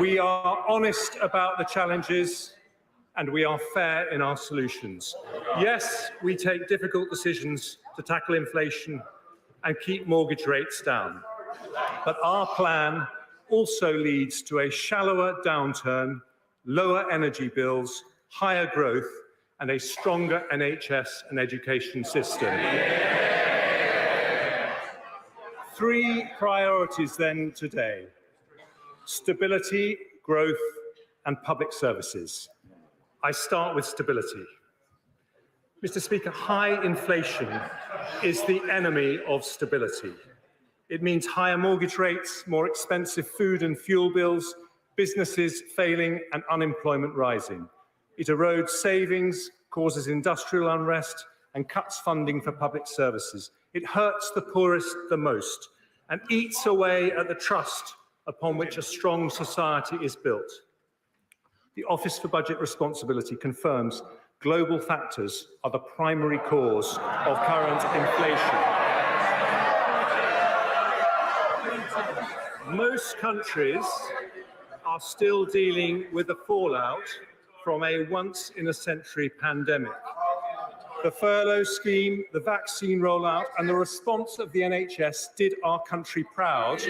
We are honest about the challenges and we are fair in our solutions. Yes, we take difficult decisions to tackle inflation and keep mortgage rates down. But our plan also leads to a shallower downturn, lower energy bills, higher growth, and a stronger NHS and education system. Three priorities then today: stability, growth, and public services. I start with stability. Mr. Speaker, high inflation is the enemy of stability. It means higher mortgage rates, more expensive food and fuel bills, businesses failing and unemployment rising. It erodes savings, causes industrial unrest, and cuts funding for public services. It hurts the poorest the most and eats away at the trust upon which a strong society is built. The Office for Budget Responsibility confirms global factors are the primary cause of current inflation. Most countries are still dealing with the fallout from a once-in-a-century pandemic. The furlough scheme, the vaccine rollout, and the response of the NHS did our country proud,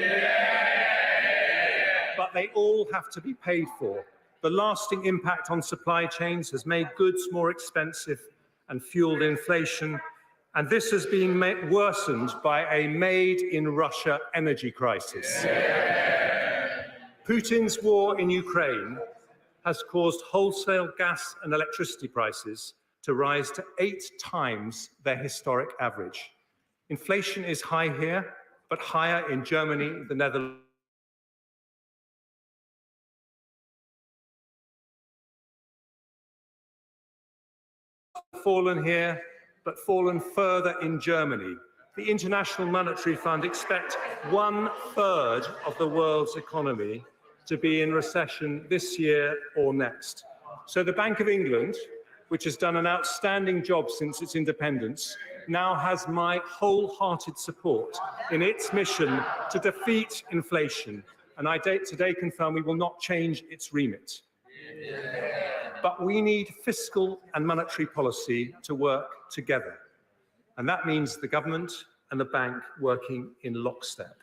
but they all have to be paid for. The lasting impact on supply chains has made goods more expensive and fueled inflation, and this has been worsened by a made-in-Russia energy crisis. Putin's war in Ukraine has caused wholesale gas and electricity prices to rise to 8 times their historic average. Inflation is high here, but higher in Germany, the Netherlands, fallen here, but fallen further in Germany. The International Monetary Fund expects 1/3 of the world's economy to be in recession this year or next. So the Bank of England, which has done an outstanding job since its independence, now has my wholehearted support in its mission to defeat inflation. And I today confirm we will not change its remit. But we need fiscal and monetary policy to work together. And that means the government and the bank working in lockstep.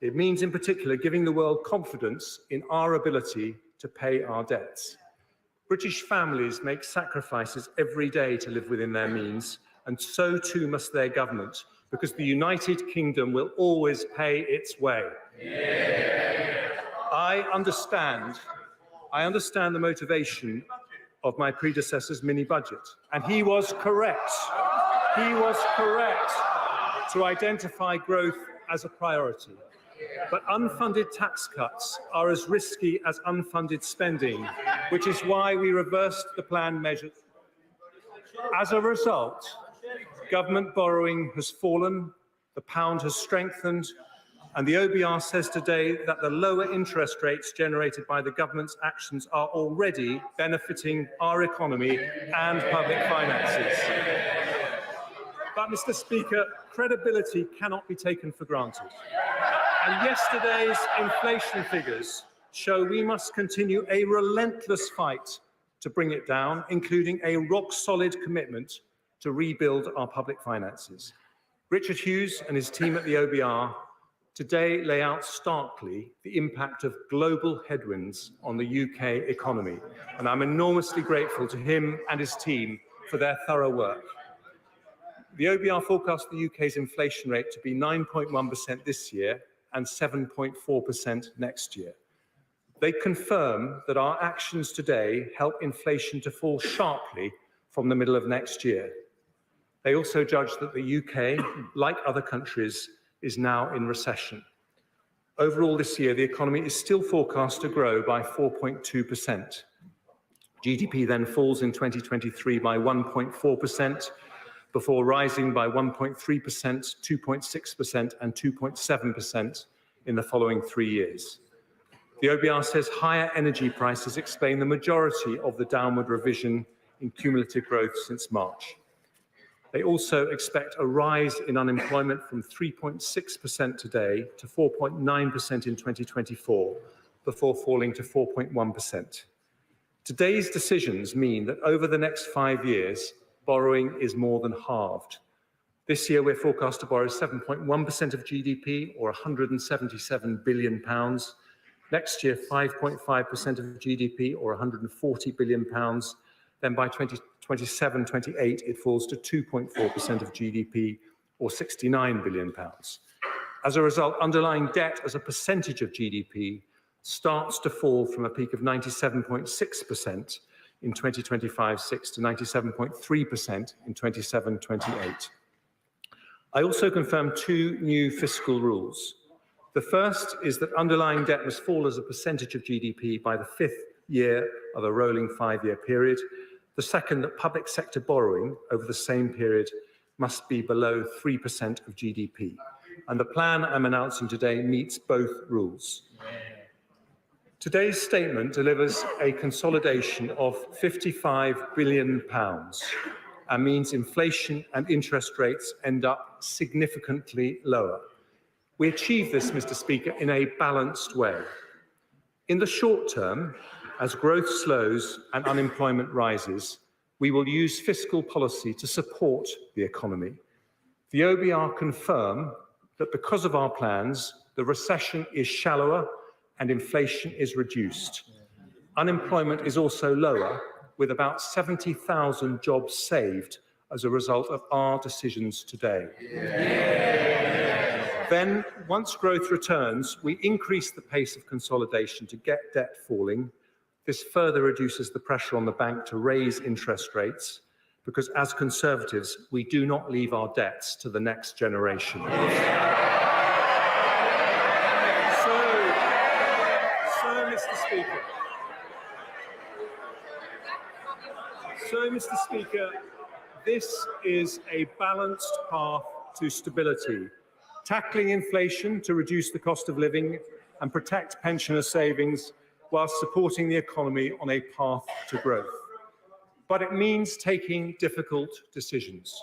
It means, in particular, giving the world confidence in our ability to pay our debts. British families make sacrifices every day to live within their means, and so too must their government, because the United Kingdom will always pay its way. I understand the motivation of my predecessor's mini-budget, and he was correct. He was correct to identify growth as a priority. But unfunded tax cuts are as risky as unfunded spending, which is why we reversed the planned measures. As a result, government borrowing has fallen, the pound has strengthened, and the OBR says today that the lower interest rates generated by the government's actions are already benefiting our economy and public finances. But, Mr. Speaker, credibility cannot be taken for granted. And yesterday's inflation figures show we must continue a relentless fight to bring it down, including a rock-solid commitment to rebuild our public finances. Richard Hughes and his team at the OBR today lay out starkly the impact of global headwinds on the UK economy, and I'm enormously grateful to him and his team for their thorough work. The OBR forecasts the UK's inflation rate to be 9.1% this year and 7.4% next year. They confirm that our actions today help inflation to fall sharply from the middle of next year. They also judge that the UK, like other countries, is now in recession. Overall this year, the economy is still forecast to grow by 4.2%. GDP then falls in 2023 by 1.4%, before rising by 1.3%, 2.6% and 2.7% in the following 3 years. The OBR says higher energy prices explain the majority of the downward revision in cumulative growth since March. They also expect a rise in unemployment from 3.6% today to 4.9% in 2024, before falling to 4.1%. Today's decisions mean that over the next 5 years, borrowing is more than halved. This year, we're forecast to borrow 7.1% of GDP, or £177 billion. Next year, 5.5% of GDP, or £140 billion. Then by 2027-28, it falls to 2.4% of GDP, or £69 billion. As a result, underlying debt as a percentage of GDP starts to fall from a peak of 97.6% in 2025-6 to 97.3% in 27-28. I also confirmed 2 new fiscal rules. The first is that underlying debt must fall as a percentage of GDP by the 5th year of a rolling 5-year period. The second, that public sector borrowing over the same period must be below 3% of GDP. And the plan I'm announcing today meets both rules. Today's statement delivers a consolidation of £55 billion and means inflation and interest rates end up significantly lower. We achieve this, Mr. Speaker, in a balanced way. In the short term, as growth slows and unemployment rises, we will use fiscal policy to support the economy. The OBR confirm that because of our plans, the recession is shallower and inflation is reduced. Unemployment is also lower, with about 70,000 jobs saved as a result of our decisions today. Then, once growth returns, we increase the pace of consolidation to get debt falling. This further reduces the pressure on the bank to raise interest rates, because as Conservatives, we do not leave our debts to the next generation. Mr. Speaker, this is a balanced path to stability, tackling inflation to reduce the cost of living and protect pensioner savings whilst supporting the economy on a path to growth. But it means taking difficult decisions.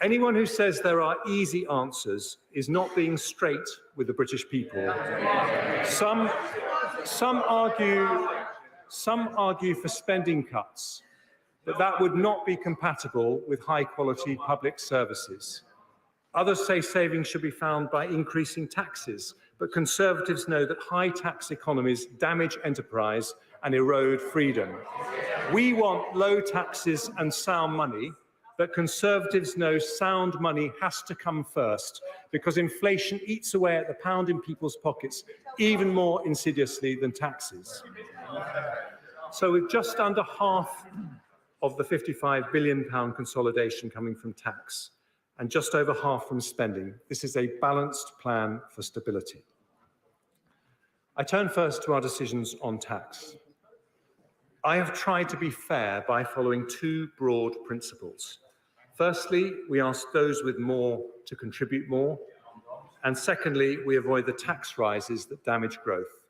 Anyone who says there are easy answers is not being straight with the British people. Some argue for spending cuts, but that would not be compatible with high-quality public services. Others say savings should be found by increasing taxes, but Conservatives know that high-tax economies damage enterprise and erode freedom. We want low taxes and sound money, but Conservatives know sound money has to come first, because inflation eats away at the pound in people's pockets even more insidiously than taxes. So with just under half of the £55 billion consolidation coming from tax and just over half from spending, this is a balanced plan for stability. I turn first to our decisions on tax. I have tried to be fair by following 2 broad principles. Firstly, we ask those with more to contribute more. And secondly, we avoid the tax rises that damage growth.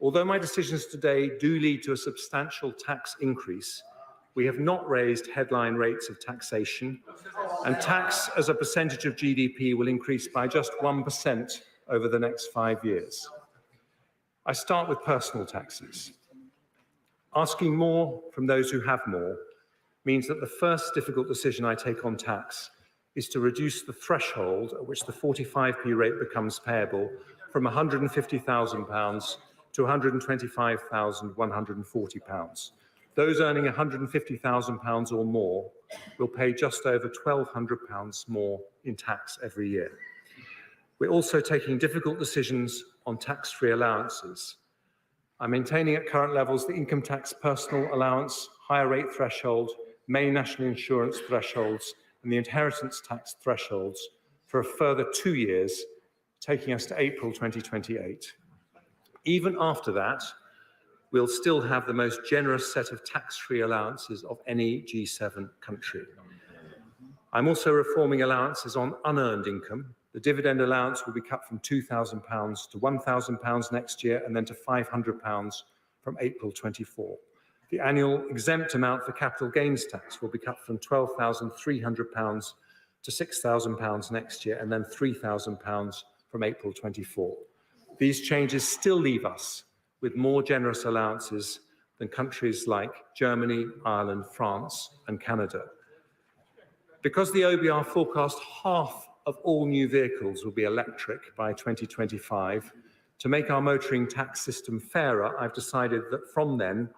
Although my decisions today do lead to a substantial tax increase, we have not raised headline rates of taxation, and tax as a percentage of GDP will increase by just 1% over the next 5 years. I start with personal taxes. Asking more from those who have more means that the first difficult decision I take on tax is to reduce the threshold at which the 45p rate becomes payable from £150,000 to £125,140. Those earning £150,000 or more will pay just over £1,200 more in tax every year. We're also taking difficult decisions on tax-free allowances. I'm maintaining at current levels the income tax personal allowance, higher rate threshold, main national insurance thresholds, and the inheritance tax thresholds for a further 2 years, taking us to April 2028. Even after that, we'll still have the most generous set of tax-free allowances of any G7 country. I'm also reforming allowances on unearned income. The dividend allowance will be cut from £2,000 to £1,000 next year, and then to £500 from April 24. The annual exempt amount for capital gains tax will be cut from £12,300 to £6,000 next year, and then £3,000 from April 24. These changes still leave us with more generous allowances than countries like Germany, Ireland, France, and Canada. Because the OBR forecast half of all new vehicles will be electric by 2025, to make our motoring tax system fairer, I've decided that from then,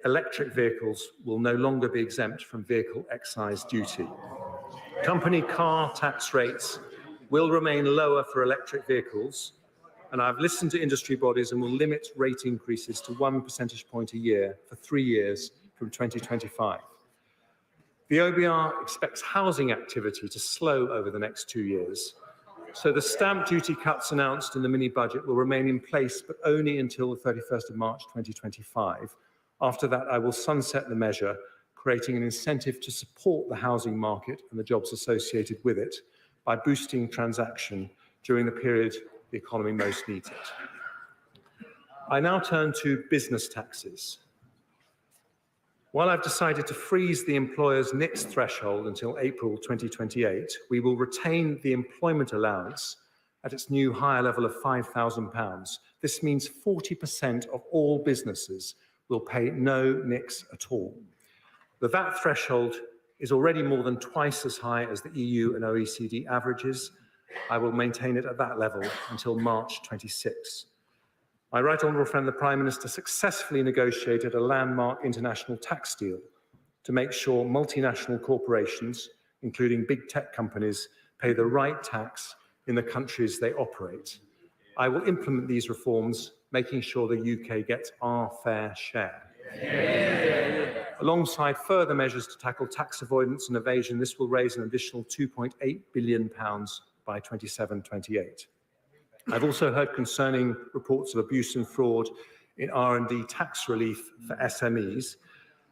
electric vehicles will no longer be exempt from vehicle excise duty. Company car tax rates will remain lower for electric vehicles, and I've listened to industry bodies and will limit rate increases to 1 percentage point a year for 3 years from 2025. The OBR expects housing activity to slow over the next 2 years, so the stamp duty cuts announced in the mini-budget will remain in place, but only until the 31st of March 2025. After that, I will sunset the measure, creating an incentive to support the housing market and the jobs associated with it by boosting transaction during the period the economy most needs it. I now turn to business taxes. While I've decided to freeze the employer's NICS threshold until April 2028, we will retain the employment allowance at its new higher level of £5,000. This means 40% of all businesses will pay no NICS at all. The VAT threshold is already more than twice as high as the EU and OECD averages. I will maintain it at that level until March 26. My right honourable friend, the Prime Minister, successfully negotiated a landmark international tax deal to make sure multinational corporations, including big tech companies, pay the right tax in the countries they operate. I will implement these reforms, making sure the UK gets our fair share. Alongside further measures to tackle tax avoidance and evasion, this will raise an additional £2.8 billion by 27-28. I've also heard concerning reports of abuse and fraud in R&D tax relief for SMEs.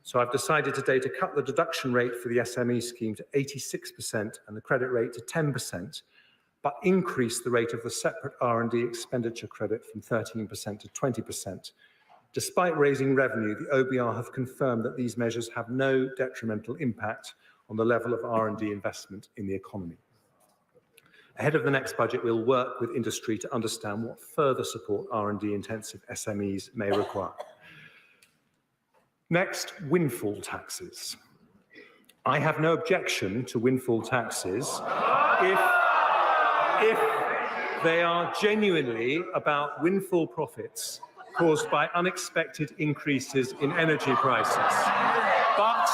So I've decided today to cut the deduction rate for the SME scheme to 86% and the credit rate to 10%, but increase the rate of the separate R&D expenditure credit from 13% to 20%. Despite raising revenue, the OBR have confirmed that these measures have no detrimental impact on the level of R&D investment in the economy. Ahead of the next budget, we'll work with industry to understand what further support R&D intensive SMEs may require. Next, windfall taxes. I have no objection to windfall taxes if they are genuinely about windfall profits caused by unexpected increases in energy prices. But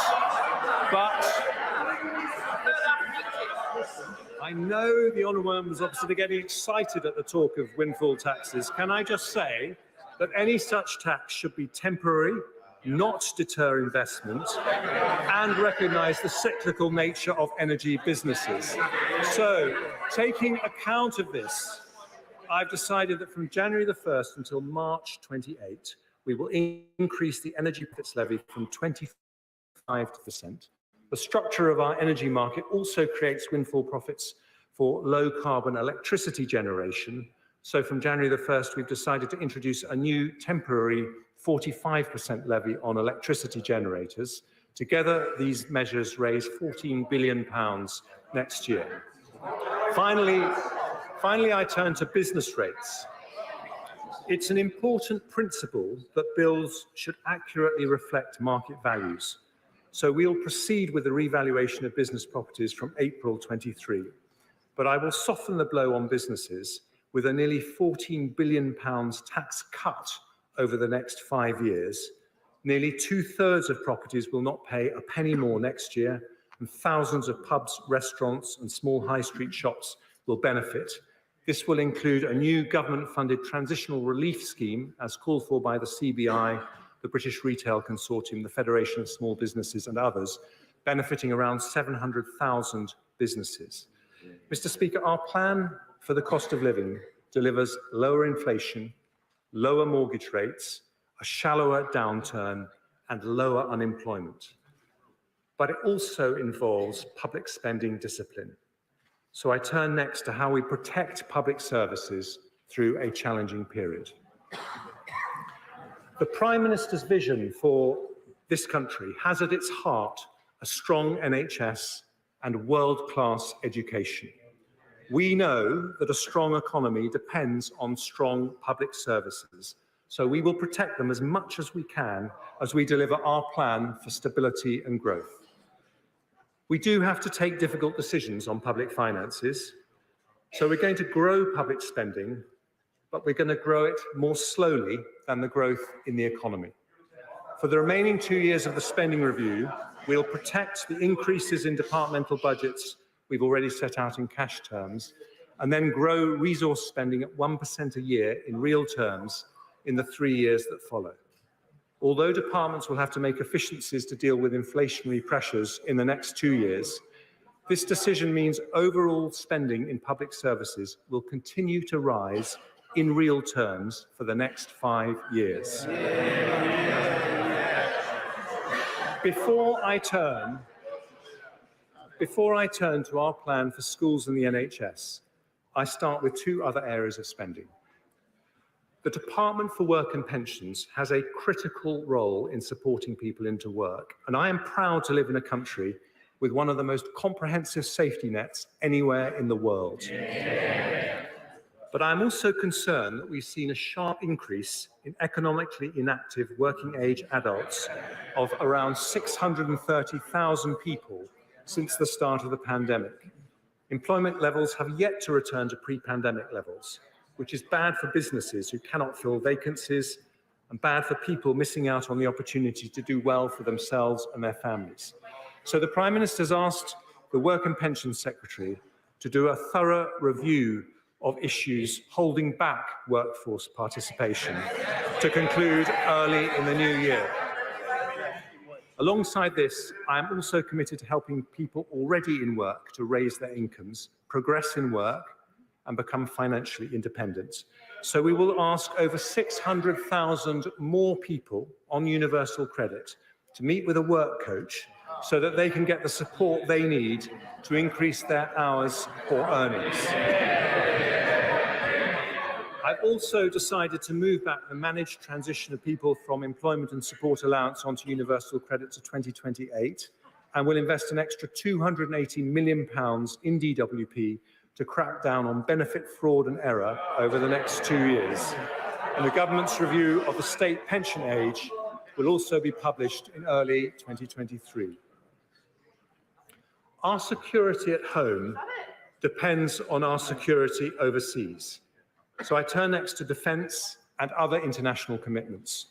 I know the honourable members opposite are getting excited at the talk of windfall taxes. Can I just say that any such tax should be temporary, not deter investment, and recognise the cyclical nature of energy businesses. So, taking account of this, I've decided that from January the 1st until March 28, we will increase the energy profits levy from 25%. The structure of our energy market also creates windfall profits for low-carbon electricity generation. So from January the 1st, we've decided to introduce a new temporary 45% levy on electricity generators. Together, these measures raise £14 billion next year. Finally, I turn to business rates. It's an important principle that bills should accurately reflect market values. So we'll proceed with the revaluation of business properties from April 23. But I will soften the blow on businesses with a nearly £14 billion tax cut over the next 5 years. Nearly 2/3 of properties will not pay a penny more next year, and thousands of pubs, restaurants and small high street shops will benefit. This will include a new government-funded transitional relief scheme, as called for by the CBI, the British Retail Consortium, the Federation of Small Businesses and others, benefiting around 700,000 businesses. Mr. Speaker, our plan for the cost of living delivers lower inflation, lower mortgage rates, a shallower downturn and lower unemployment. But it also involves public spending discipline. So I turn next to how we protect public services through a challenging period. The Prime Minister's vision for this country has at its heart a strong NHS and world-class education. We know that a strong economy depends on strong public services, so we will protect them as much as we can as we deliver our plan for stability and growth. We do have to take difficult decisions on public finances, so we're going to grow public spending, but we're going to grow it more slowly than the growth in the economy. For the remaining 2 years of the spending review, we'll protect the increases in departmental budgets we've already set out in cash terms, and then grow resource spending at 1% a year in real terms in the 3 years that follow. Although departments will have to make efficiencies to deal with inflationary pressures in the next 2 years, this decision means overall spending in public services will continue to rise in real terms for the next 5 years. Before I turn to our plan for schools and the NHS, I start with 2 other areas of spending. The Department for Work and Pensions has a critical role in supporting people into work, and I am proud to live in a country with one of the most comprehensive safety nets anywhere in the world. But I'm also concerned that we've seen a sharp increase in economically inactive working-age adults of around 630,000 people since the start of the pandemic. Employment levels have yet to return to pre-pandemic levels, which is bad for businesses who cannot fill vacancies and bad for people missing out on the opportunity to do well for themselves and their families. So the Prime Minister has asked the Work and Pensions Secretary to do a thorough review of issues holding back workforce participation to conclude early in the new year. Alongside this, I am also committed to helping people already in work to raise their incomes, progress in work, and become financially independent. So we will ask over 600,000 more people on universal credit to meet with a work coach so that they can get the support they need to increase their hours or earnings. I've also decided to move back the managed transition of people from employment and support allowance onto universal credit to 2028, and will invest an extra £280 million in DWP to crack down on benefit fraud and error over the next 2 years. And the government's review of the state pension age will also be published in early 2023. Our security at home depends on our security overseas. So I turn next to defence and other international commitments.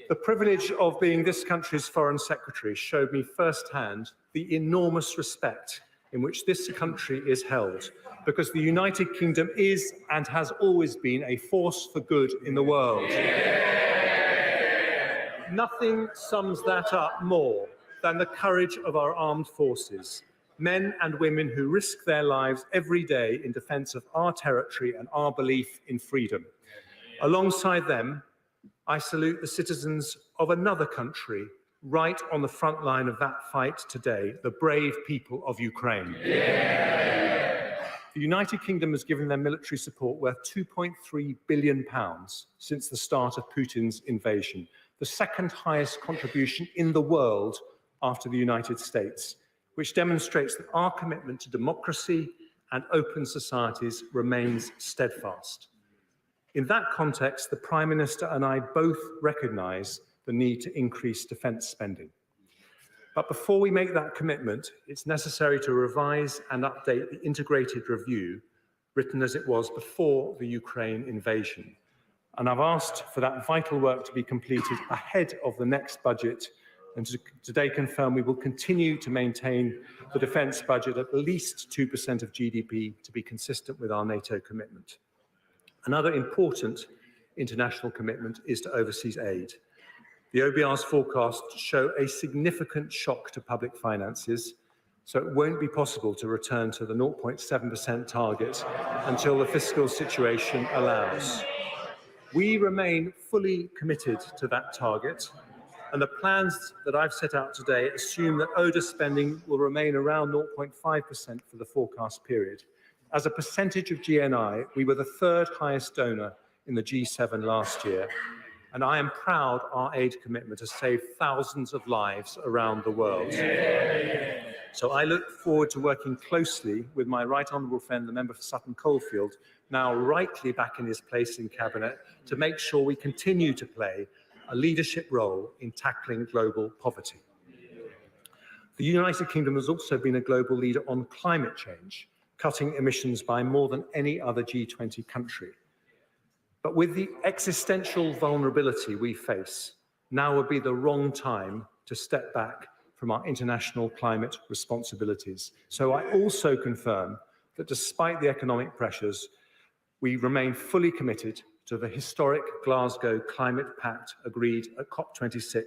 The privilege of being this country's Foreign Secretary showed me firsthand the enormous respect in which this country is held, because the United Kingdom is and has always been a force for good in the world. Nothing sums that up more than the courage of our armed forces, men and women who risk their lives every day in defence of our territory and our belief in freedom. Alongside them, I salute the citizens of another country right on the front line of that fight today, the brave people of Ukraine. The United Kingdom has given their military support worth £2.3 billion since the start of Putin's invasion, the second highest contribution in the world after the United States, which demonstrates that our commitment to democracy and open societies remains steadfast. In that context, the Prime Minister and I both recognise the need to increase defence spending. But before we make that commitment, it's necessary to revise and update the integrated review written as it was before the Ukraine invasion. And I've asked for that vital work to be completed ahead of the next budget, and today confirm we will continue to maintain the defence budget at least 2% of GDP to be consistent with our NATO commitment. Another important international commitment is to overseas aid. The OBR's forecasts show a significant shock to public finances, so it won't be possible to return to the 0.7% target until the fiscal situation allows. We remain fully committed to that target, and the plans that I've set out today assume that ODA spending will remain around 0.5% for the forecast period. As a percentage of GNI, we were the third highest donor in the G7 last year, and I am proud our aid commitment has saved thousands of lives around the world. So I look forward to working closely with my right honourable friend, the member for Sutton Coldfield, now rightly back in his place in Cabinet, to make sure we continue to play a leadership role in tackling global poverty. The United Kingdom has also been a global leader on climate change, cutting emissions by more than any other G20 country. But with the existential vulnerability we face, now would be the wrong time to step back from our international climate responsibilities. So I also confirm that despite the economic pressures, we remain fully committed to the historic Glasgow Climate Pact agreed at COP26,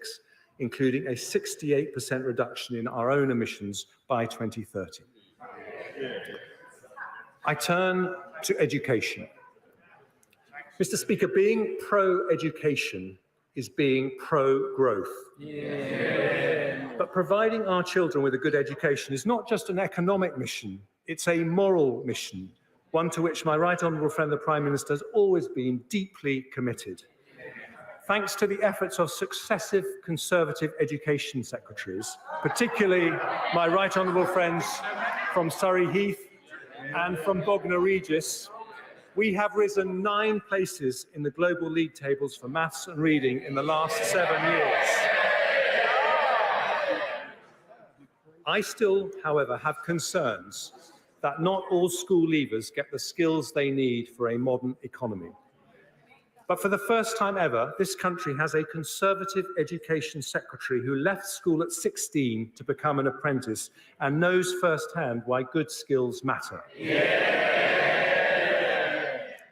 including a 68% reduction in our own emissions by 2030. I turn to education. Mr. Speaker, being pro-education is being pro-growth. But providing our children with a good education is not just an economic mission, it's a moral mission, one to which my right honourable friend, the Prime Minister, has always been deeply committed. Thanks to the efforts of successive Conservative education secretaries, particularly my right honourable friends from Surrey Heath and from Bognor Regis, we have risen 9 places in the global league tables for maths and reading in the last 7 years. I still, however, have concerns that not all school leavers get the skills they need for a modern economy. But for the first time ever, this country has a Conservative education secretary who left school at 16 to become an apprentice and knows firsthand why good skills matter.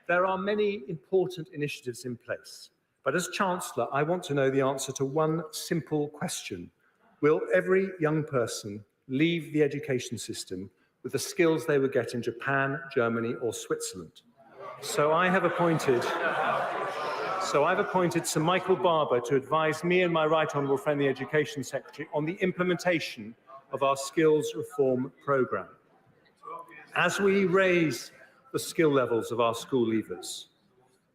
There are many important initiatives in place, but as Chancellor, I want to know the answer to one simple question. Will every young person leave the education system with the skills they would get in Japan, Germany, or Switzerland? So I've appointed Sir Michael Barber to advise me and my right honourable friend, the Education Secretary, on the implementation of our skills reform programme. As we raise the skill levels of our school leavers,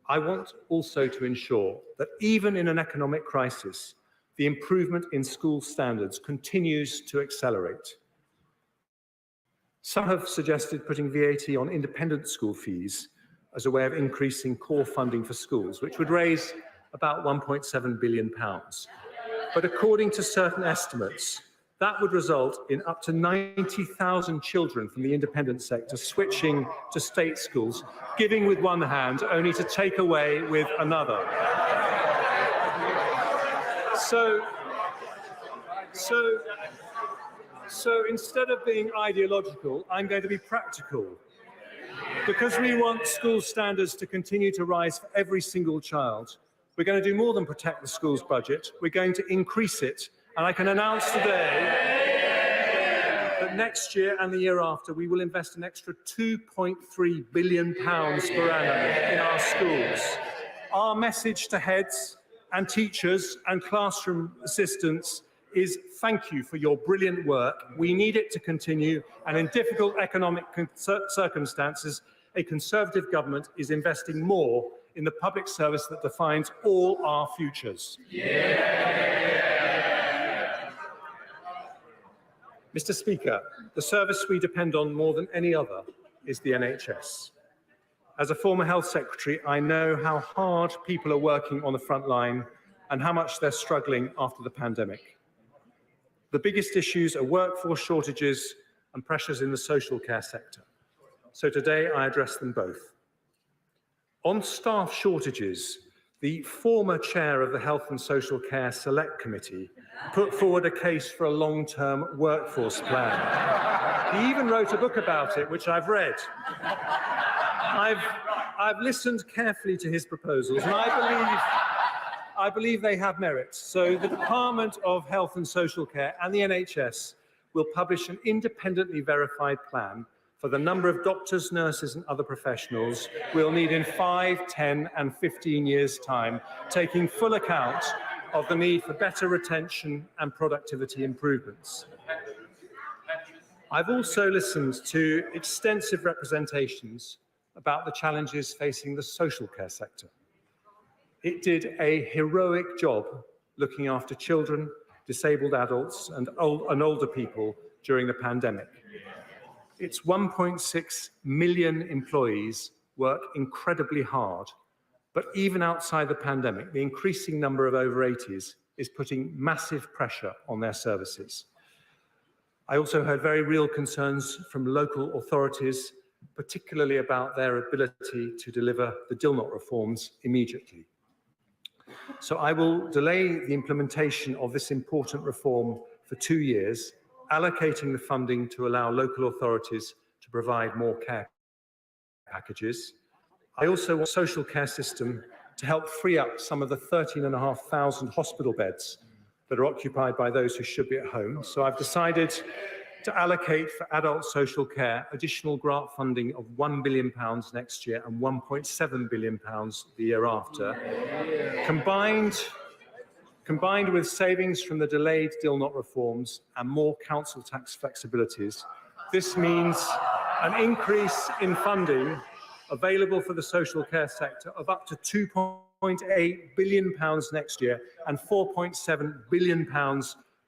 I want also to ensure that even in an economic crisis, the improvement in school standards continues to accelerate. Some have suggested putting VAT on independent school fees as a way of increasing core funding for schools, which would raise about £1.7 billion. But according to certain estimates, that would result in up to 90,000 children from the independent sector switching to state schools, giving with one hand only to take away with another. So instead of being ideological, I'm going to be practical. Because we want school standards to continue to rise for every single child, we're going to do more than protect the school's budget. We're going to increase it. And I can announce today that next year and the year after, we will invest an extra £2.3 billion per annum in our schools. Our message to heads and teachers and classroom assistants is thank you for your brilliant work. We need it to continue, and in difficult economic circumstances, a Conservative government is investing more in the public service that defines all our futures. Mr. Speaker, the service we depend on more than any other is the NHS. As a former Health Secretary, I know how hard people are working on the front line and how much they're struggling after the pandemic. The biggest issues are workforce shortages and pressures in the social care sector. So today I address them both. On staff shortages, the former chair of the Health and Social Care Select Committee put forward a case for a long-term workforce plan. He even wrote a book about it, which I've read. I've listened carefully to his proposals, and I believe they have merit. So the Department of Health and Social Care and the NHS will publish an independently verified plan for the number of doctors, nurses and other professionals we'll need in 5, 10 and 15 years' time, taking full account of the need for better retention and productivity improvements. I've also listened to extensive representations about the challenges facing the social care sector. It did a heroic job looking after children, disabled adults and older people during the pandemic. Its 1.6 million employees work incredibly hard, but even outside the pandemic, the increasing number of over 80s is putting massive pressure on their services. I also heard very real concerns from local authorities, particularly about their ability to deliver the Dilnot reforms immediately. So I will delay the implementation of this important reform for 2 years, allocating the funding to allow local authorities to provide more care packages. I also want a social care system to help free up some of the 13,500 hospital beds that are occupied by those who should be at home. So I've decided to allocate for adult social care additional grant funding of £1 billion next year and £1.7 billion the year after. Combined with savings from the delayed Dilnot reforms and more council tax flexibilities, this means an increase in funding available for the social care sector of up to £2.8 billion next year and £4.7 billion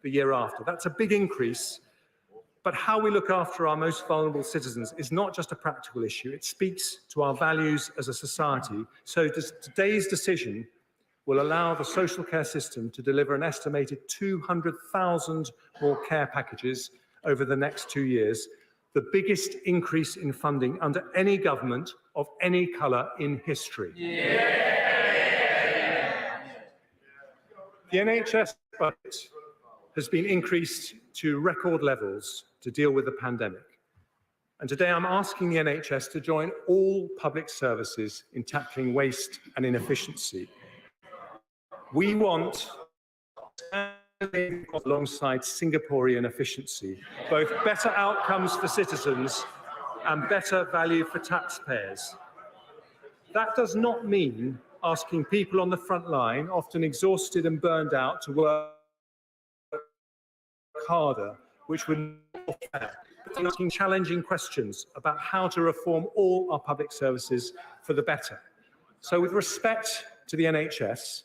the year after. That's a big increase, but how we look after our most vulnerable citizens is not just a practical issue. It speaks to our values as a society. So today's decision will allow the social care system to deliver an estimated 200,000 more care packages over the next 2 years, the biggest increase in funding under any government of any colour in history. The NHS budget has been increased to record levels to deal with the pandemic. And today I'm asking the NHS to join all public services in tackling waste and inefficiency. We want, alongside Singaporean efficiency, both better outcomes for citizens and better value for taxpayers. That does not mean asking people on the front line, often exhausted and burned out, to work harder, which would not be fair, but asking challenging questions about how to reform all our public services for the better. So with respect to the NHS,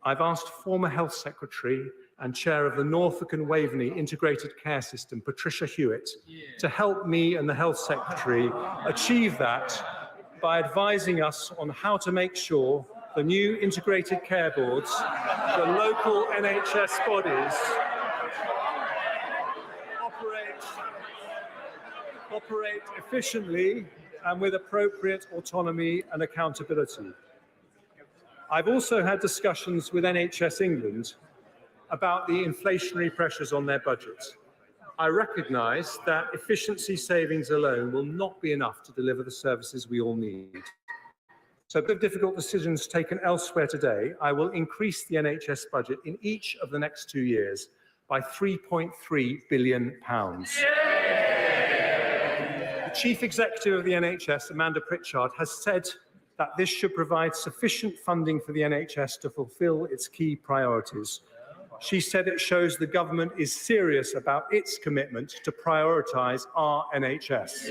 I've asked former Health Secretary and Chair of the Norfolk and Waveney Integrated Care System, Patricia Hewitt, to help me and the Health Secretary achieve that by advising us on how to make sure the new integrated care boards, the local NHS bodies, operate efficiently and with appropriate autonomy and accountability. I've also had discussions with NHS England about the inflationary pressures on their budgets. I recognise that efficiency savings alone will not be enough to deliver the services we all need. So, with difficult decisions taken elsewhere today, I will increase the NHS budget in each of the next 2 years by £3.3 billion. The Chief Executive of the NHS, Amanda Pritchard, has said that this should provide sufficient funding for the NHS to fulfil its key priorities. She said it shows the government is serious about its commitment to prioritise our NHS.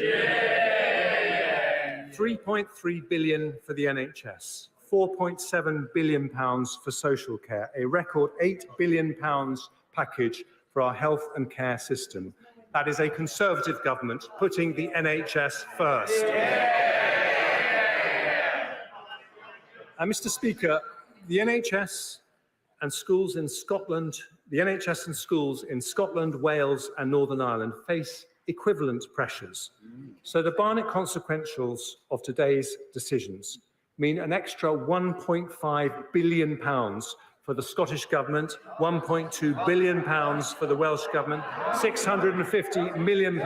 3.3 billion for the NHS, 4.7 billion pounds for social care, a record 8 billion pounds package for our health and care system. That is a Conservative government putting the NHS first. And Mr. Speaker, the NHS and schools in Scotland, Wales and Northern Ireland face equivalent pressures. So the Barnett consequentials of today's decisions mean an extra £1.5 billion for the Scottish Government, £1.2 billion for the Welsh Government, £650 million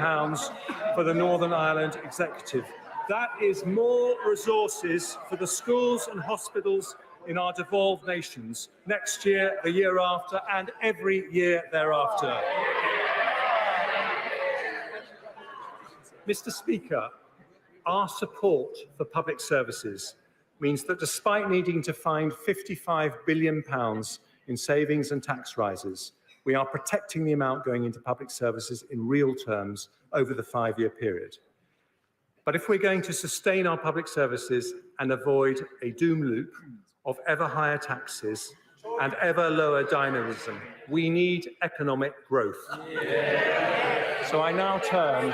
for the Northern Ireland Executive. That is more resources for the schools and hospitals in our devolved nations next year, the year after, and every year thereafter. Mr. Speaker, our support for public services means that despite needing to find £55 billion in savings and tax rises, we are protecting the amount going into public services in real terms over the 5-year period. But if we're going to sustain our public services and avoid a doom loop of ever higher taxes and ever lower dynamism, we need economic growth. So I now turn,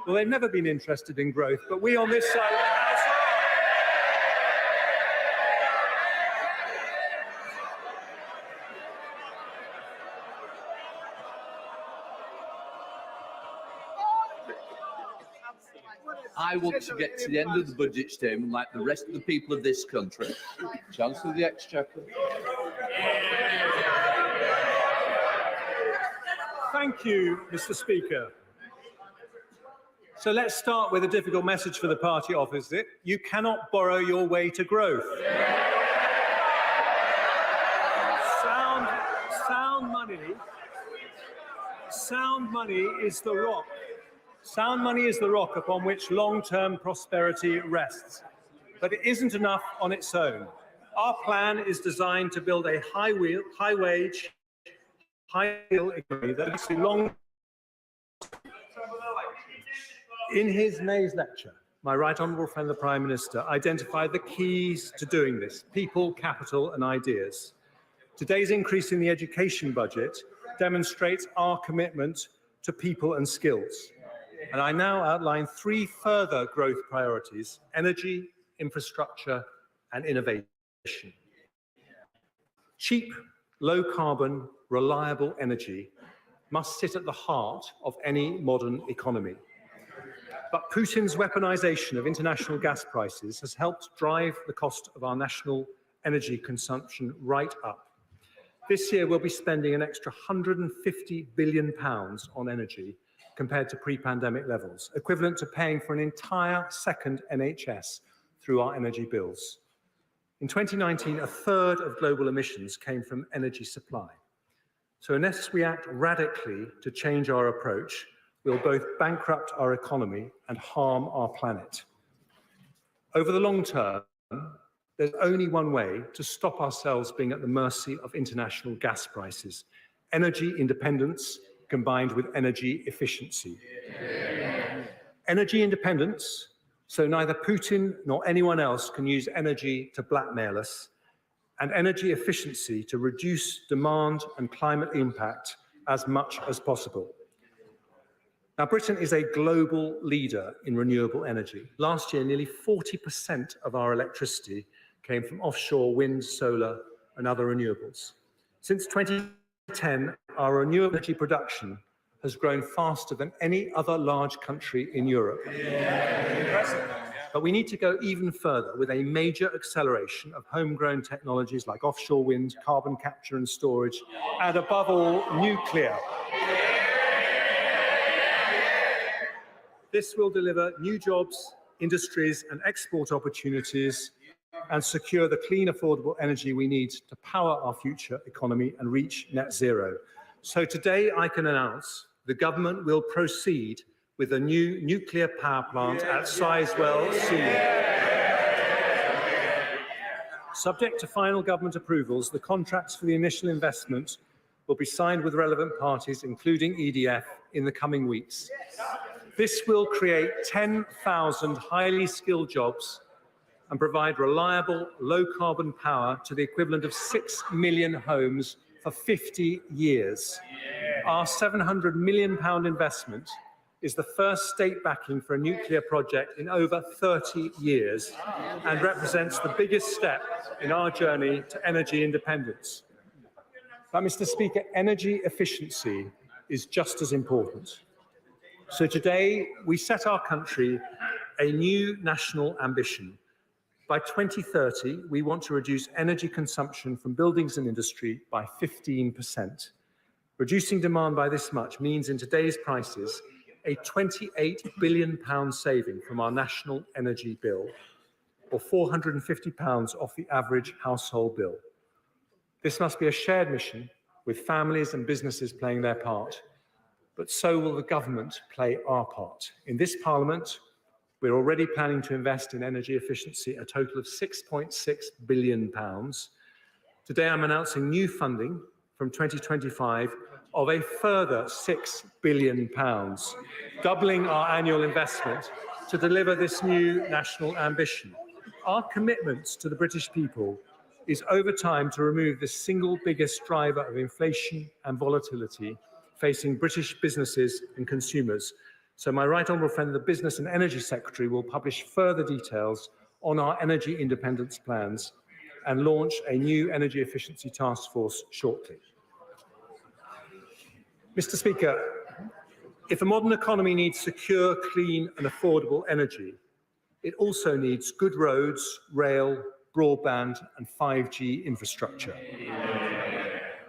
well, they've never been interested in growth, but we on this side of the House are. I want to get to the end of the budget statement like the rest of the people of this country. Chancellor of the Exchequer. Thank you, Mr. Speaker. So let's start with a difficult message for the party opposite. You cannot borrow your way to growth. Sound money is the rock. Sound money is the rock upon which long-term prosperity rests. But it isn't enough on its own. Our plan is designed to build a high-wage, high-skill economy that leads to long. In his May's lecture, my right honourable friend the Prime Minister identified the keys to doing this: people, capital and ideas. Today's increase in the education budget demonstrates our commitment to people and skills. And I now outline 3 further growth priorities: energy, infrastructure and innovation. Cheap, low-carbon, reliable energy must sit at the heart of any modern economy. But Putin's weaponization of international gas prices has helped drive the cost of our national energy consumption right up. This year, we'll be spending an extra £150 billion on energy compared to pre-pandemic levels, equivalent to paying for an entire second NHS through our energy bills. In 2019, a third of global emissions came from energy supply. So unless we act radically to change our approach, we'll both bankrupt our economy and harm our planet. Over the long term, there's only one way to stop ourselves being at the mercy of international gas prices: energy independence combined with energy efficiency. Energy independence, so neither Putin nor anyone else can use energy to blackmail us, and energy efficiency to reduce demand and climate impact as much as possible. Now, Britain is a global leader in renewable energy. Last year, nearly 40% of our electricity came from offshore wind, solar, and other renewables. Since 2010, our renewable energy production has grown faster than any other large country in Europe. But we need to go even further with a major acceleration of homegrown technologies like offshore wind, carbon capture and storage, and above all, nuclear. This will deliver new jobs, industries and export opportunities and secure the clean, affordable energy we need to power our future economy and reach net zero. So today I can announce the government will proceed with a new nuclear power plant at Sizewell C. Subject to final government approvals, the contracts for the initial investment will be signed with relevant parties, including EDF, in the coming weeks. This will create 10,000 highly skilled jobs and provide reliable, low-carbon power to the equivalent of 6 million homes for 50 years. Our £700 million investment is the first state backing for a nuclear project in over 30 years and represents the biggest step in our journey to energy independence. But, Mr. Speaker, energy efficiency is just as important. So today, we set our country a new national ambition. By 2030, we want to reduce energy consumption from buildings and industry by 15%. Reducing demand by this much means, in today's prices, a £28 billion saving from our national energy bill, or £450 off the average household bill. This must be a shared mission, with families and businesses playing their part. But so will the government play our part. In this Parliament, we're already planning to invest in energy efficiency a total of £6.6 billion. Today, I'm announcing new funding from 2025 of a further £6 billion, doubling our annual investment to deliver this new national ambition. Our commitment to the British people is over time to remove the single biggest driver of inflation and volatility facing British businesses and consumers. So my right honourable friend, the Business and Energy Secretary, will publish further details on our energy independence plans and launch a new energy efficiency task force shortly. Mr. Speaker, if a modern economy needs secure, clean and affordable energy, it also needs good roads, rail, broadband and 5G infrastructure.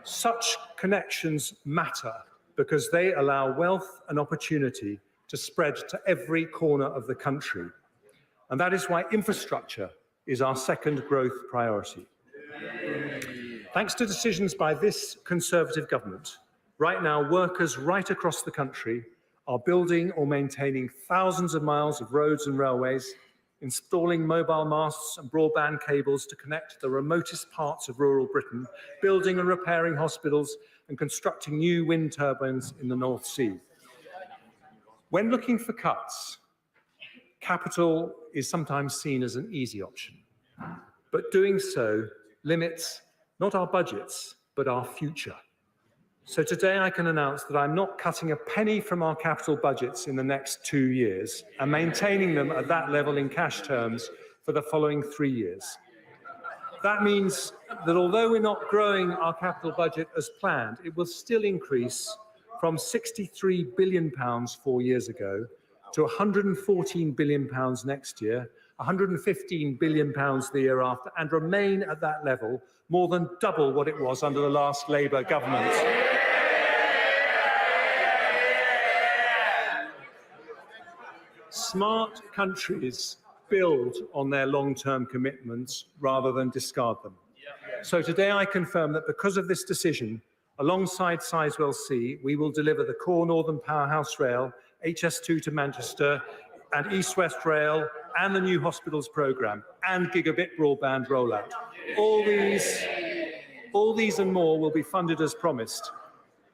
Such connections matter because they allow wealth and opportunity to spread to every corner of the country. And that is why infrastructure is our second growth priority. Thanks to decisions by this Conservative government, right now workers right across the country are building or maintaining thousands of miles of roads and railways, installing mobile masts and broadband cables to connect the remotest parts of rural Britain, building and repairing hospitals and constructing new wind turbines in the North Sea. When looking for cuts, capital is sometimes seen as an easy option, but doing so limits not our budgets, but our future. So today I can announce that I'm not cutting a penny from our capital budgets in the next 2 years and maintaining them at that level in cash terms for the following 3 years. That means that although we're not growing our capital budget as planned, it will still increase from £63 billion 4 years ago to £114 billion next year, £115 billion the year after, and remain at that level, more than double what it was under the last Labour government. Smart countries build on their long-term commitments rather than discard them. So today I confirm that because of this decision, alongside Sizewell C, we will deliver the core Northern Powerhouse Rail, HS2 to Manchester, and East West Rail, and the new hospitals programme, and gigabit broadband rollout. All these and more will be funded as promised,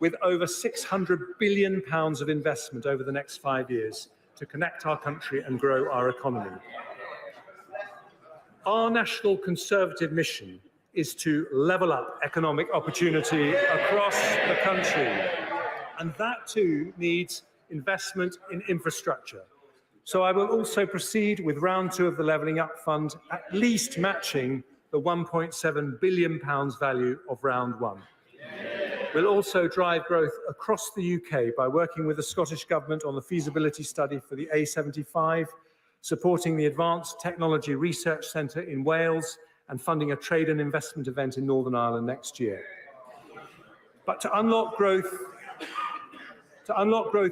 with over £600 billion of investment over the next 5 years to connect our country and grow our economy. Our National Conservative mission is to level up economic opportunity across the country, and that too needs investment in infrastructure. So I will also proceed with round 2 of the Levelling Up Fund, at least matching the £1.7 billion value of round 1. We'll also drive growth across the UK by working with the Scottish Government on the feasibility study for the A75, supporting the Advanced Technology Research Centre in Wales, and funding a trade and investment event in Northern Ireland next year. But to unlock growth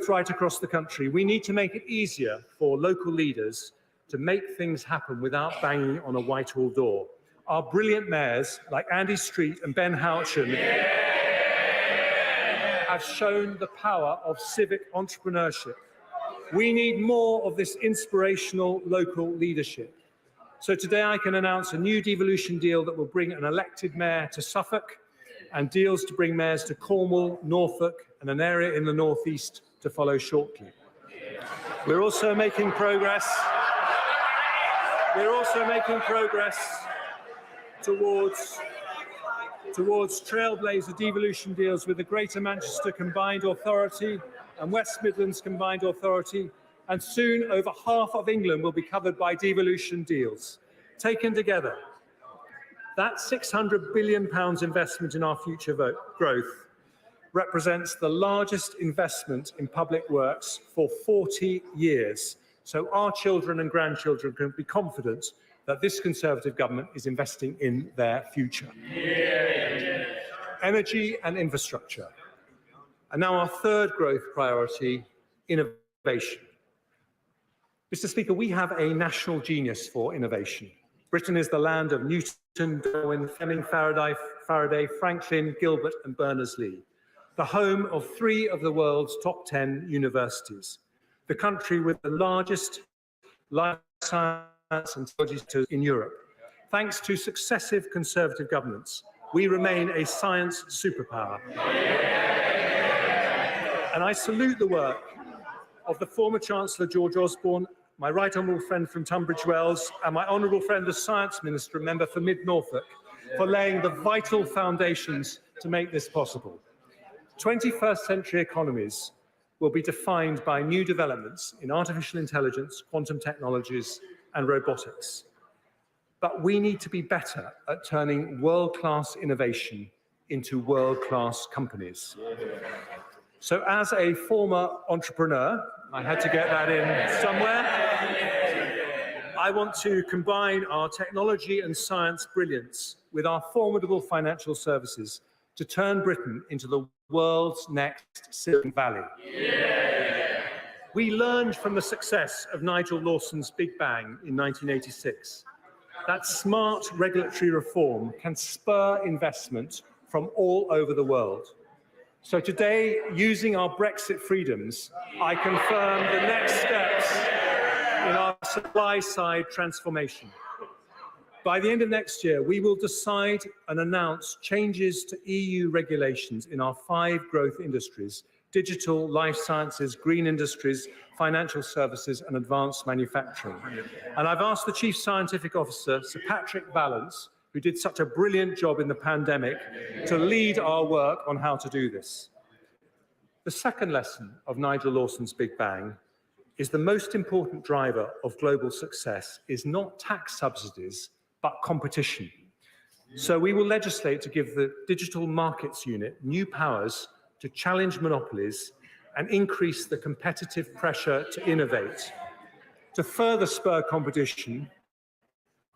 right across the country, we need to make it easier for local leaders to make things happen without banging on a Whitehall door. Our brilliant mayors, like Andy Street and Ben Houchin, have shown the power of civic entrepreneurship. We need more of this inspirational local leadership. So today I can announce a new devolution deal that will bring an elected mayor to Suffolk, and deals to bring mayors to Cornwall, Norfolk, and an area in the North East to follow shortly. We're also making progress towards trailblazer devolution deals with the Greater Manchester Combined Authority and West Midlands Combined Authority, and soon over half of England will be covered by devolution deals. Taken together, that £600 billion investment in our future growth represents the largest investment in public works for 40 years. So our children and grandchildren can be confident that this Conservative government is investing in their future. Yeah. Energy and infrastructure. And now our third growth priority, innovation. Mr. Speaker, we have a national genius for innovation. Britain is the land of Newton, Darwin, Fleming, Faraday, Franklin, Gilbert and Berners-Lee, the home of 3 of the world's top 10 universities, the country with the largest life science and technology centres in Europe. Thanks to successive Conservative governments, we remain a science superpower. And I salute the work of the former Chancellor George Osborne, my right honourable friend from Tunbridge Wells, and my honourable friend the Science Minister and member for Mid Norfolk, for laying the vital foundations to make this possible. 21st century economies will be defined by new developments in artificial intelligence, quantum technologies, and robotics. But we need to be better at turning world-class innovation into world-class companies. So as a former entrepreneur, I had to get that in somewhere, I want to combine our technology and science brilliance with our formidable financial services to turn Britain into the world's next Silicon Valley. We learned from the success of Nigel Lawson's Big Bang in 1986 that smart regulatory reform can spur investment from all over the world. So today, using our Brexit freedoms, I confirm the next steps in our supply-side transformation. By the end of next year, we will decide and announce changes to EU regulations in our 5 growth industries: digital, life sciences, green industries, financial services, and advanced manufacturing. And I've asked the Chief Scientific Officer, Sir Patrick Vallance, who did such a brilliant job in the pandemic, to lead our work on how to do this. The second lesson of Nigel Lawson's Big Bang is the most important driver of global success is not tax subsidies, but competition. So we will legislate to give the Digital Markets Unit new powers to challenge monopolies and increase the competitive pressure to innovate. To further spur competition,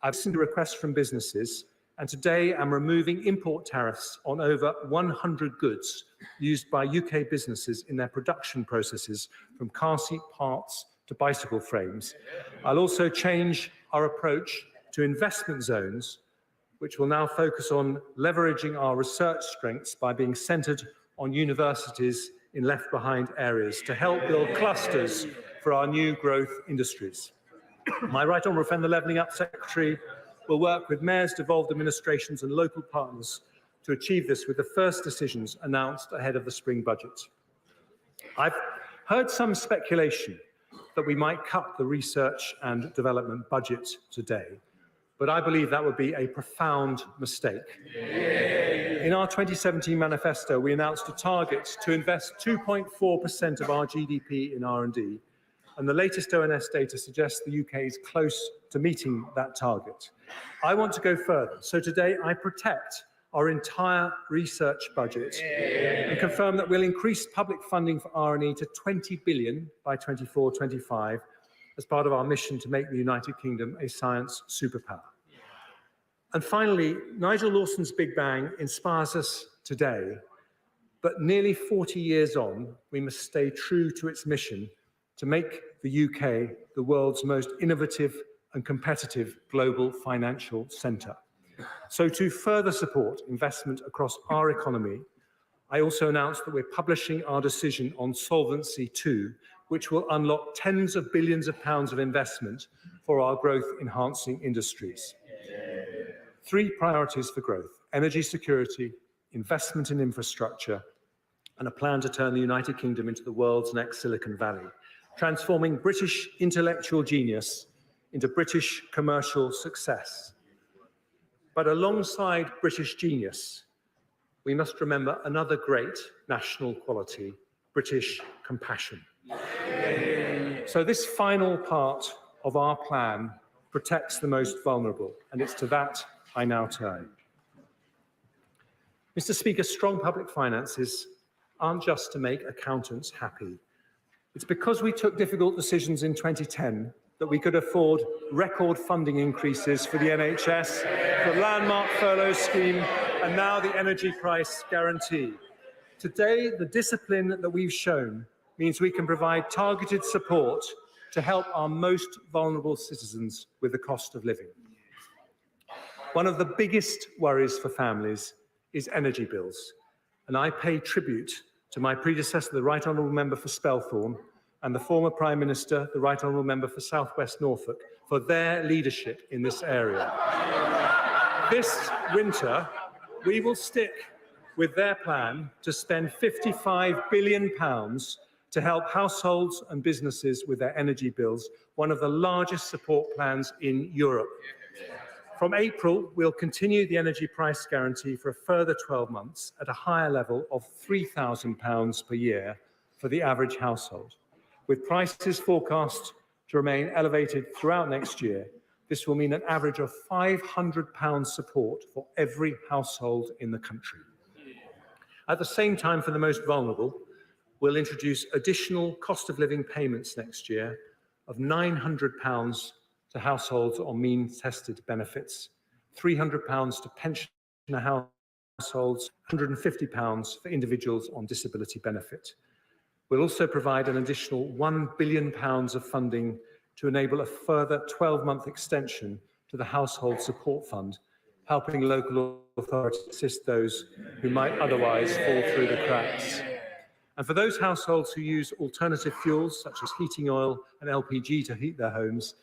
I've seen a request from businesses, and today I'm removing import tariffs on over 100 goods used by UK businesses in their production processes, from car seat parts to bicycle frames. I'll also change our approach to investment zones, which will now focus on leveraging our research strengths by being centred on universities in left-behind areas to help build clusters for our new growth industries. My Right Honourable Friend, the Levelling Up Secretary, will work with mayors, devolved administrations and local partners to achieve this, with the first decisions announced ahead of the spring budget. I've heard some speculation that we might cut the research and development budget today, but I believe that would be a profound mistake. In our 2017 manifesto, we announced a target to invest 2.4% of our GDP in R&D, and the latest ONS data suggests the UK is close to meeting that target. I want to go further, so today I protect our entire research budget and confirm that we'll increase public funding for R&E to 20 billion by 24-25 as part of our mission to make the United Kingdom a science superpower. And finally, Nigel Lawson's Big Bang inspires us today, but nearly 40 years on, we must stay true to its mission to make the UK the world's most innovative and competitive global financial centre. So to further support investment across our economy, I also announced that we're publishing our decision on Solvency II, which will unlock tens of billions of pounds of investment for our growth-enhancing industries. 3 priorities for growth: energy security, investment in infrastructure, and a plan to turn the United Kingdom into the world's next Silicon Valley, transforming British intellectual genius into British commercial success. But alongside British genius, we must remember another great national quality: British compassion. So this final part of our plan protects the most vulnerable, and it's to that I now turn. Mr. Speaker, strong public finances aren't just to make accountants happy. It's because we took difficult decisions in 2010 that we could afford record funding increases for the NHS, the landmark furlough scheme, and now the energy price guarantee. Today, the discipline that we've shown means we can provide targeted support to help our most vulnerable citizens with the cost of living. One of the biggest worries for families is energy bills, and I pay tribute to my predecessor, the Right Honourable Member for Spelthorne, and the former Prime Minister, the Right Honourable Member for South West Norfolk, for their leadership in this area. This winter, we will stick with their plan to spend £55 billion to help households and businesses with their energy bills, one of the largest support plans in Europe. From April, we'll continue the energy price guarantee for a further 12 months at a higher level of £3,000 per year for the average household. With prices forecast to remain elevated throughout next year, this will mean an average of £500 support for every household in the country. At the same time, for the most vulnerable, we'll introduce additional cost of living payments next year of £900 to households on means-tested benefits, £300 to pensioner households, £150 for individuals on disability benefit. We'll also provide an additional £1 billion of funding to enable a further 12-month extension to the Household Support Fund, helping local authorities assist those who might otherwise fall through the cracks. And for those households who use alternative fuels, such as heating oil and LPG to heat their homes,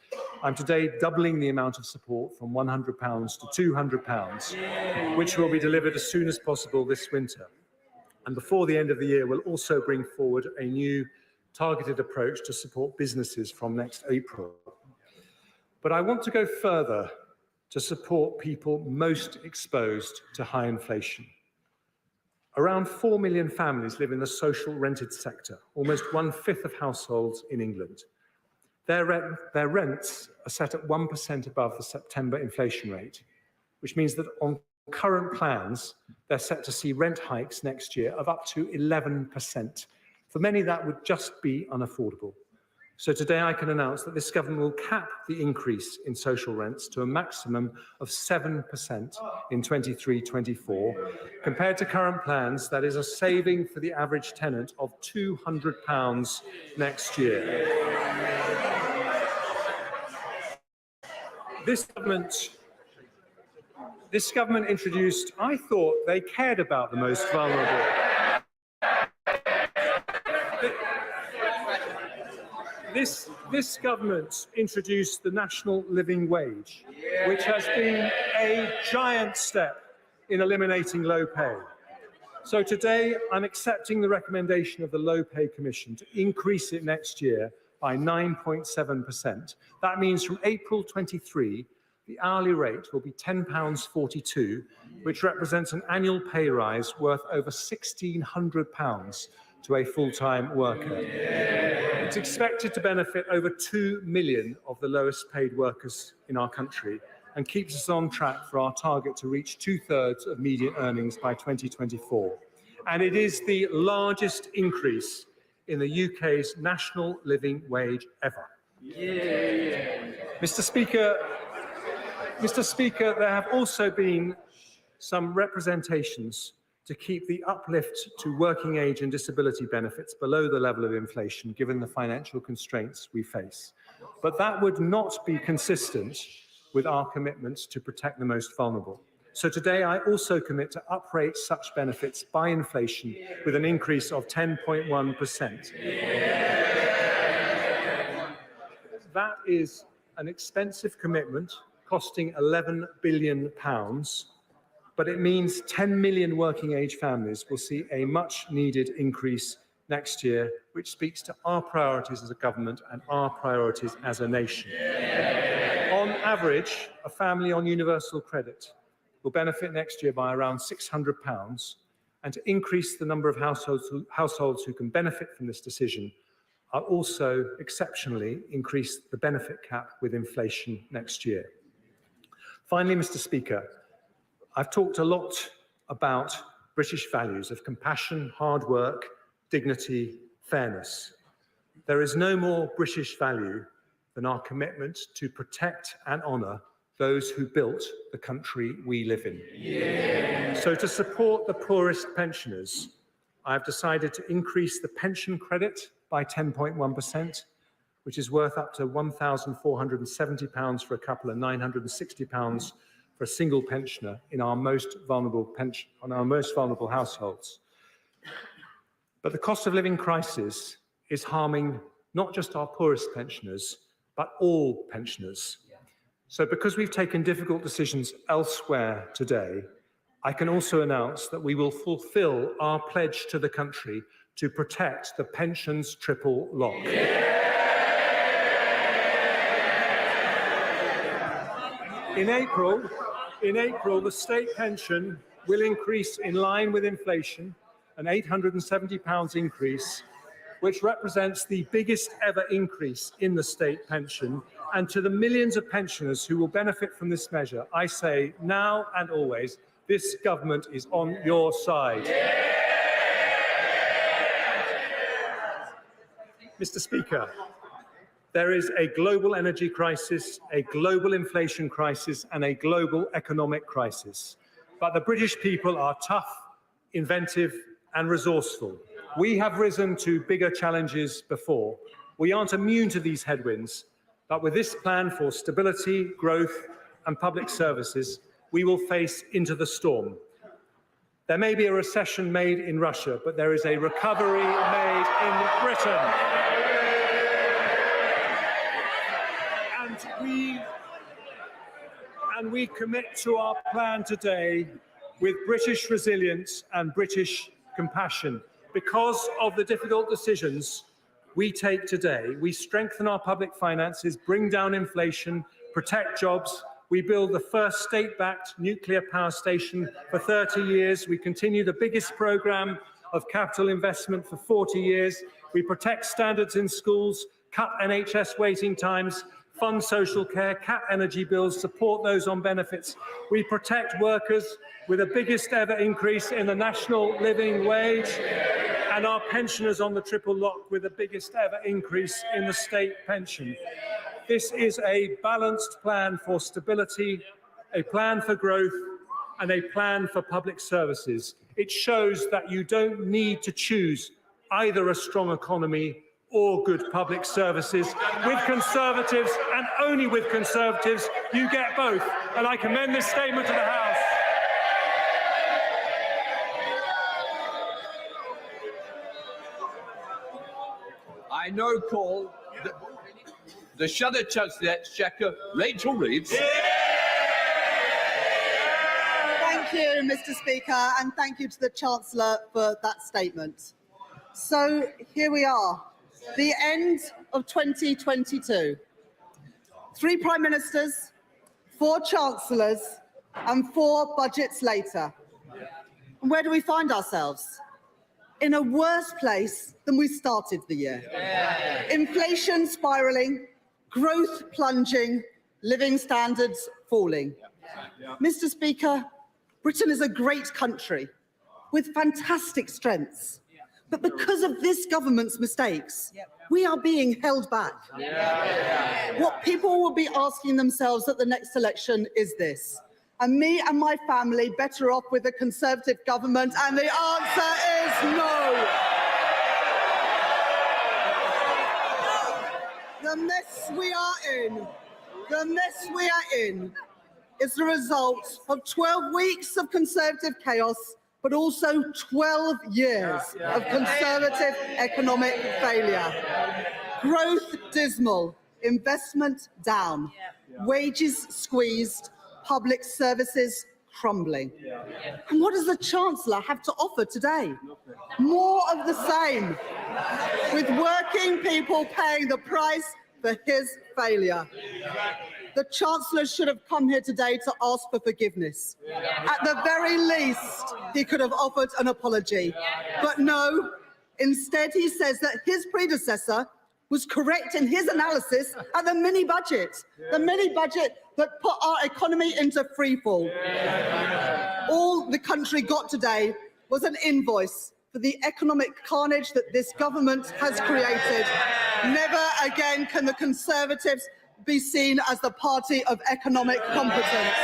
I'm today doubling the amount of support from £100 to £200, which will be delivered as soon as possible this winter. And before the end of the year, we'll also bring forward a new targeted approach to support businesses from next April. But I want to go further to support people most exposed to high inflation. Around 4 million families live in the social rented sector, almost 1/5 of households in England. Their rents are set at 1% above the September inflation rate, which means that on current plans, they're set to see rent hikes next year of up to 11%. For many, that would just be unaffordable. So today I can announce that this government will cap the increase in social rents to a maximum of 7% in 23-24. Compared to current plans, that is a saving for the average tenant of £200 next year. This government introduced, I thought they cared about the most vulnerable. This government introduced the national living wage, which has been a giant step in eliminating low pay. So today, I'm accepting the recommendation of the Low Pay Commission to increase it next year by 9.7%. That means from April 23, the hourly rate will be £10.42, which represents an annual pay rise worth over £1,600 to a full-time worker. It's expected to benefit over 2 million of the lowest paid workers in our country and keeps us on track for our target to reach 2/3 of median earnings by 2024. And it is the largest increase in the UK's national living wage ever. Mr. Speaker, there have also been some representations to keep the uplift to working age and disability benefits below the level of inflation, given the financial constraints we face. But that would not be consistent with our commitment to protect the most vulnerable. So today, I also commit to uprate such benefits by inflation with an increase of 10.1%. That is an expensive commitment costing £11 billion, but it means 10 million working age families will see a much needed increase next year, which speaks to our priorities as a government and our priorities as a nation. On average, a family on universal credit will benefit next year by around £600, and to increase the number of households who can benefit from this decision, I'll also exceptionally increase the benefit cap with inflation next year. Finally, Mr. Speaker, I've talked a lot about British values of compassion, hard work, dignity, fairness. There is no more British value than our commitment to protect and honour those who built the country we live in. So to support the poorest pensioners, I've decided to increase the pension credit by 10.1%, which is worth up to £1,470 for a couple and £960 for a single pensioner in our most vulnerable households. But the cost of living crisis is harming not just our poorest pensioners, but all pensioners. So because we've taken difficult decisions elsewhere today, I can also announce that we will fulfil our pledge to the country to protect the pensions triple lock. In April, the state pension will increase in line with inflation, an £870 increase, which represents the biggest ever increase in the state pension. And to the millions of pensioners who will benefit from this measure, I say now and always, this government is on your side. Mr. Speaker, there is a global energy crisis, a global inflation crisis, and a global economic crisis. But the British people are tough, inventive, and resourceful. We have risen to bigger challenges before. We aren't immune to these headwinds, but with this plan for stability, growth, and public services, we will face into the storm. There may be a recession made in Russia, but there is a recovery made in Britain. And we commit to our plan today with British resilience and British compassion. Because of the difficult decisions we take today, we strengthen our public finances, bring down inflation, protect jobs. We build the first state-backed nuclear power station for 30 years. We continue the biggest programme of capital investment for 40 years. We protect standards in schools, cut NHS waiting times, fund social care, cap energy bills, support those on benefits. We protect workers with the biggest ever increase in the national living wage, and our pensioners on the triple lock with the biggest ever increase in the state pension. This is a balanced plan for stability, a plan for growth, and a plan for public services. It shows that you don't need to choose either a strong economy or good public services. With Conservatives, and only with Conservatives, you get both. And I commend this statement to the House. I now call the Shadow Chancellor of the Exchequer, Rachel Reeves. Thank you, Mr. Speaker, and thank you to the Chancellor for that statement. So here we are, the end of 2022. 3 Prime Ministers, 4 Chancellors, and 4 budgets later. And where do we find ourselves? In a worse place than we started the year. Inflation spiralling, growth plunging, living standards falling. Mr. Speaker, Britain is a great country with fantastic strengths. But because of this government's mistakes, we are being held back. What people will be asking themselves at the next election is this: are me and my family better off with a Conservative government? And the answer is no. The mess we are in is the result of 12 weeks of Conservative chaos, but also 12 years of Conservative economic failure. Growth dismal, investment down, wages squeezed, public services crumbling. And what does the Chancellor have to offer today? More of the same, with working people paying the price for his failure. The Chancellor should have come here today to ask for forgiveness. At the very least, he could have offered an apology. But no, instead he says that his predecessor was correct in his analysis at the mini-budget. The mini-budget that put our economy into freefall. All the country got today was an invoice for the economic carnage that this government has created. Never again can the Conservatives be seen as the party of economic competence.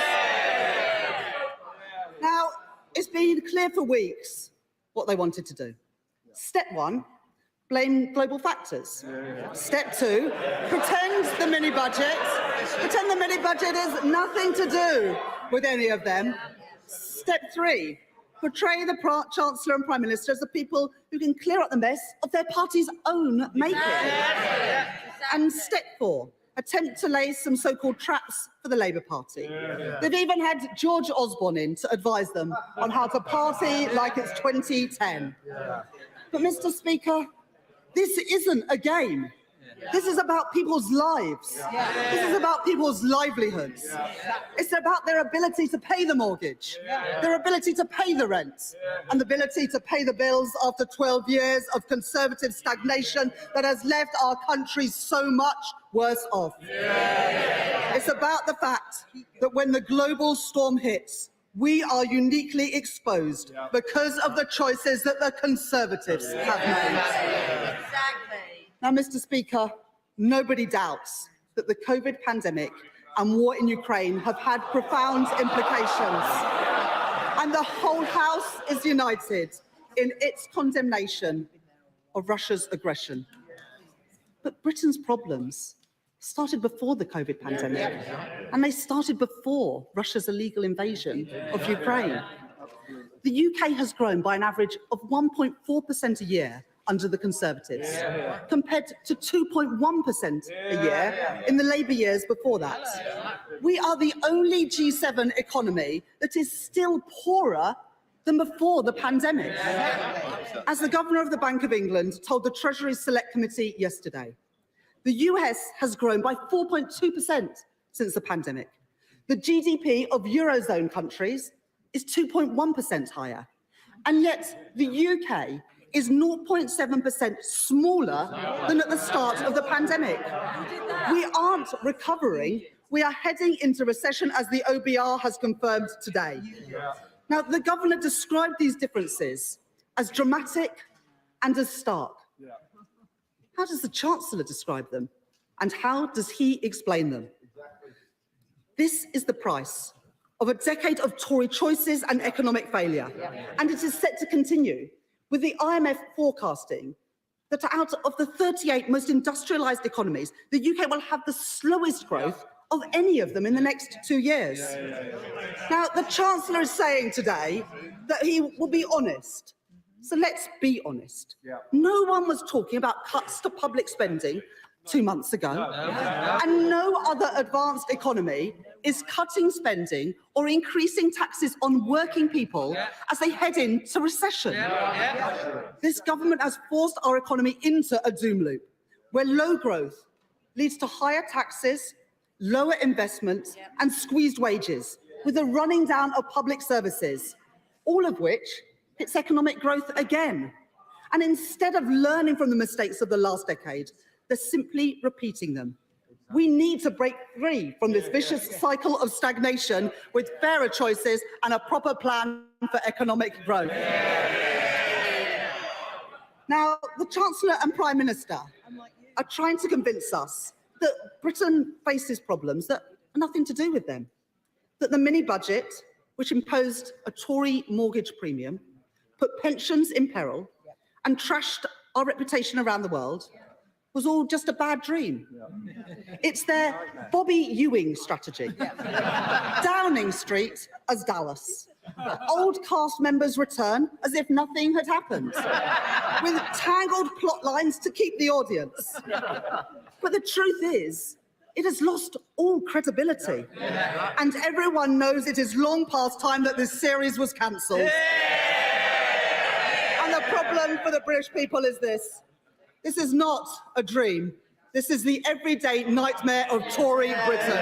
Now, it's been clear for weeks what they wanted to do. Step 1, blame global factors. Step 2, pretend the mini-budget has nothing to do with any of them. Step 3, portray the Chancellor and Prime Minister as the people who can clear up the mess of their party's own making. And step 4, attempt to lay some so-called traps for the Labour Party. They've even had George Osborne in to advise them on how to party like it's 2010. But, Mr. Speaker, this isn't a game. This is about people's lives. This is about people's livelihoods. It's about their ability to pay the mortgage, their ability to pay the rent, and the ability to pay the bills after 12 years of Conservative stagnation that has left our country so much worse off. It's about the fact that when the global storm hits, we are uniquely exposed because of the choices that the Conservatives have made. Now, Mr. Speaker, nobody doubts that the COVID pandemic and war in Ukraine have had profound implications. And the whole House is united in its condemnation of Russia's aggression. But Britain's problems started before the COVID pandemic, and they started before Russia's illegal invasion of Ukraine. The UK has grown by an average of 1.4% a year under the Conservatives, compared to 2.1% a year in the Labour years before that. We are the only G7 economy that is still poorer than before the pandemic. As the Governor of the Bank of England told the Treasury Select Committee yesterday, the US has grown by 4.2% since the pandemic. The GDP of Eurozone countries is 2.1% higher. And yet the UK is 0.7% smaller than at the start of the pandemic. We aren't recovering. We are heading into recession, as the OBR has confirmed today. Now, the Governor described these differences as dramatic and as stark. How does the Chancellor describe them? And how does he explain them? This is the price of a decade of Tory choices and economic failure. And it is set to continue, with the IMF forecasting that out of the 38 most industrialised economies, the UK will have the slowest growth of any of them in the next 2 years. Now, the Chancellor is saying today that he will be honest. So let's be honest. No one was talking about cuts to public spending 2 months ago, and no other advanced economy is cutting spending or increasing taxes on working people as they head into recession. This government has forced our economy into a doom loop, where low growth leads to higher taxes, lower investment, and squeezed wages, with a running down of public services, all of which hits economic growth again. And instead of learning from the mistakes of the last decade, they're simply repeating them. We need to break free from this vicious cycle of stagnation with fairer choices and a proper plan for economic growth. Now, the Chancellor and Prime Minister are trying to convince us that Britain faces problems that are nothing to do with them, that the mini-budget, which imposed a Tory mortgage premium, put pensions in peril, and trashed our reputation around the world, was all just a bad dream. It's their Bobby Ewing strategy. Downing Street as Dallas. Old cast members return as if nothing had happened, with tangled plot lines to keep the audience. But the truth is, it has lost all credibility. And everyone knows it is long past time that this series was cancelled. And the problem for the British people is this. This is not a dream. This is the everyday nightmare of Tory Britain.